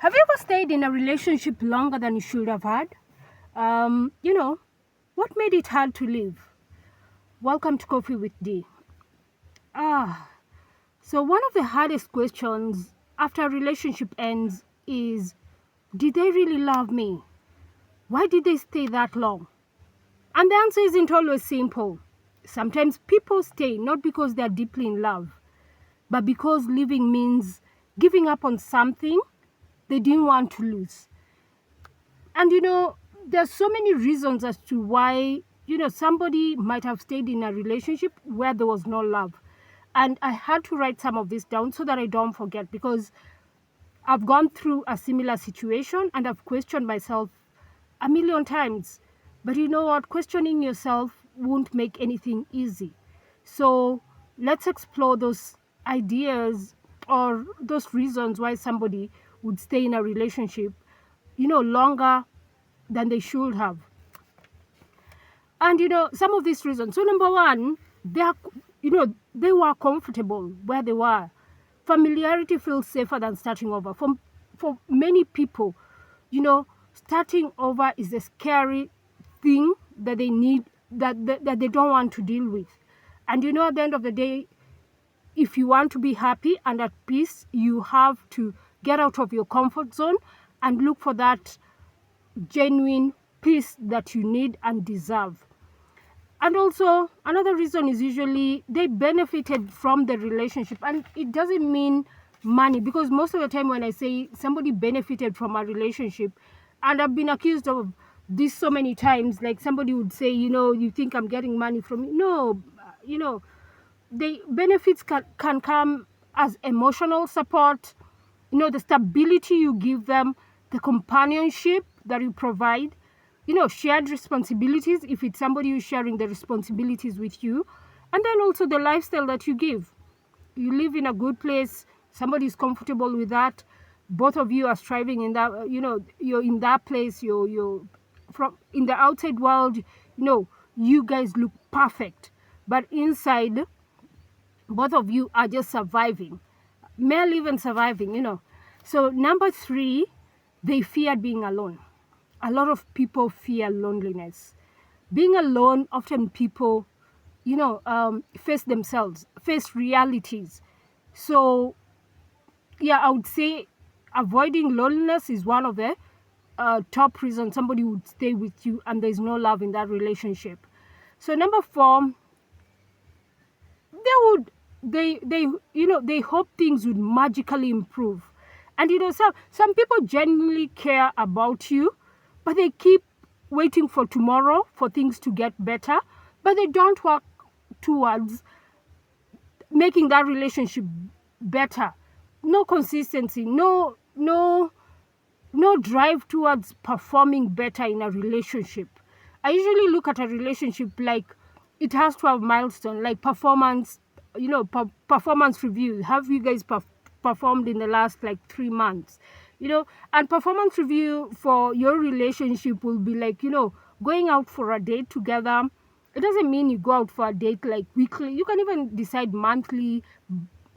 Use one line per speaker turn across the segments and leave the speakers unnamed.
Have you ever stayed in a relationship longer than you should have had? What made it hard to leave? Welcome to Coffee with D. Ah, so one of the hardest questions after a relationship ends is, did they really love me? Why did they stay that long? And the answer isn't always simple. Sometimes people stay not because they're deeply in love, but because leaving means giving up on something they didn't want to lose. And there's so many reasons as to why somebody might have stayed in a relationship where there was no love. And I had to write some of this down so that I don't forget, because I've gone through a similar situation and I've questioned myself a million times. But you know what? Questioning yourself won't make anything easy. So let's explore those ideas or those reasons why somebody would stay in a relationship longer than they should have. And some of these reasons. So number one, they were comfortable where they were. Familiarity feels safer than starting over. For many people, starting over is a scary thing that they need, that they don't want to deal with. And at the end of the day, if you want to be happy and at peace, you have to get out of your comfort zone and look for that genuine peace that you need and deserve. And also, another reason is usually they benefited from the relationship. And it doesn't mean money, because most of the time when I say somebody benefited from a relationship, and I've been accused of this so many times, like somebody would say, you think I'm getting money from me. No, the benefits can come as emotional support, the stability you give them, the companionship that you provide, shared responsibilities if it's somebody who's sharing the responsibilities with you, and then also the lifestyle that you give. You live in a good place, somebody is comfortable with that, both of you are striving in that, you're in that place, you're from in the outside world, you guys look perfect, but inside both of you are just surviving, merely even surviving. So number three, they feared being alone. A lot of people fear loneliness. Being alone, often people, face themselves, face realities. So, yeah, I would say avoiding loneliness is one of the top reasons somebody would stay with you and there's no love in that relationship. So, number four, they hope things would magically improve. And some people genuinely care about you, but they keep waiting for tomorrow for things to get better, but they don't work towards making that relationship better. No consistency, no drive towards performing better in a relationship. I usually look at a relationship like it has to have milestone, like performance, performance review. Have you guys performed in the last like 3 months? And performance review for your relationship will be like, going out for a date together. It doesn't mean you go out for a date like weekly. You can even decide monthly,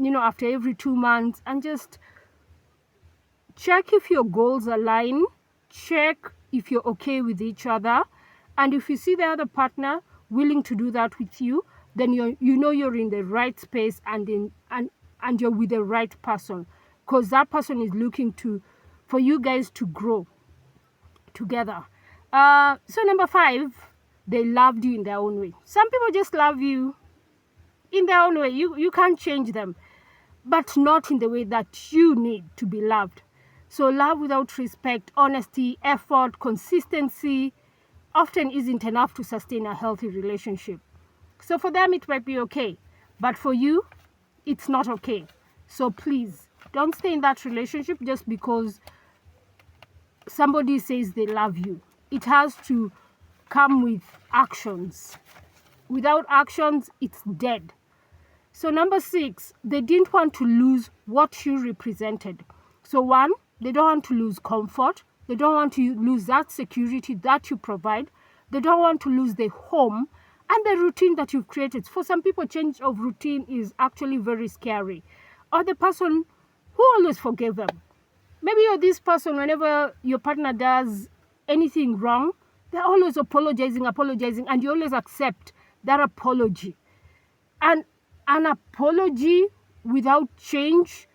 after every 2 months, and just check if your goals align, check if you're okay with each other, and if you see the other partner willing to do that with you, then you're in the right space and you're with the right person, because that person is looking for you guys to grow together. So number five, they loved you in their own way. Some people just love you in their own way. You can't change them, but not in the way that you need to be loved. So love without respect, honesty, effort, consistency often isn't enough to sustain a healthy relationship. So for them, it might be okay, but for you, it's not okay. So please, don't stay in that relationship just because somebody says they love you. It has to come with actions. Without actions, it's dead. So number six, they didn't want to lose what you represented. So one, they don't want to lose comfort. They don't want to lose that security that you provide. They don't want to lose the home and the routine that you've created. For some people, change of routine is actually very scary. Or the person who always forgave them. Maybe you're this person, whenever your partner does anything wrong, they're always apologizing, and you always accept that apology. And an apology without change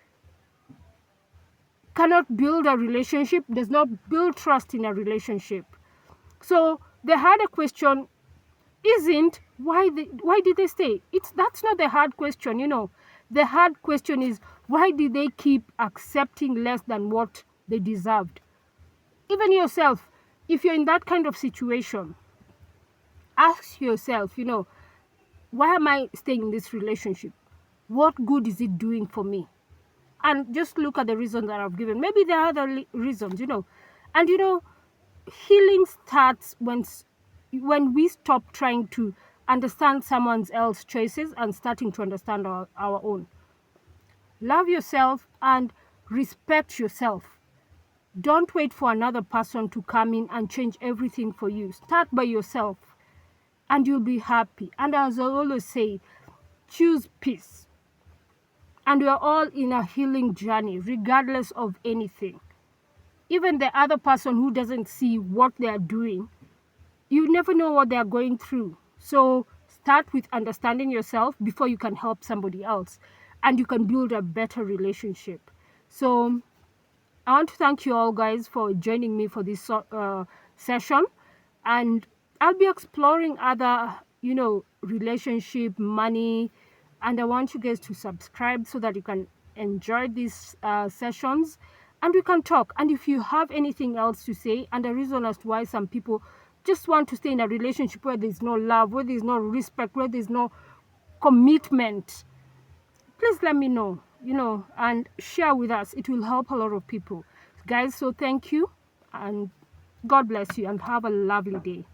cannot build a relationship, does not build trust in a relationship. So the harder question isn't why did they stay? That's not the hard question, you know. The hard question is, why did they keep accepting less than what they deserved? Even yourself, if you're in that kind of situation, ask yourself, you know, why am I staying in this relationship? What good is it doing for me? And just look at the reasons that I've given. Maybe there are other reasons, you know. And you know, healing starts when we stop trying to understand someone else's choices and starting to understand our own. Love yourself and respect yourself. Don't wait for another person to come in and change everything for you. Start by yourself and you'll be happy. And as I always say, choose peace. And we're all in a healing journey, regardless of anything. Even the other person who doesn't see what they are doing, you never know what they are going through. So start with understanding yourself before you can help somebody else, and you can build a better relationship. So I want to thank you all guys for joining me for this session, and I'll be exploring other, you know, relationship, money, and I want you guys to subscribe so that you can enjoy these sessions and we can talk. And if you have anything else to say and the reason as to why some people just want to stay in a relationship where there's no love, where there's no respect, where there's no commitment, please let me know, you know, and share with us. It will help a lot of people, guys. So thank you, and God bless you, and have a lovely day.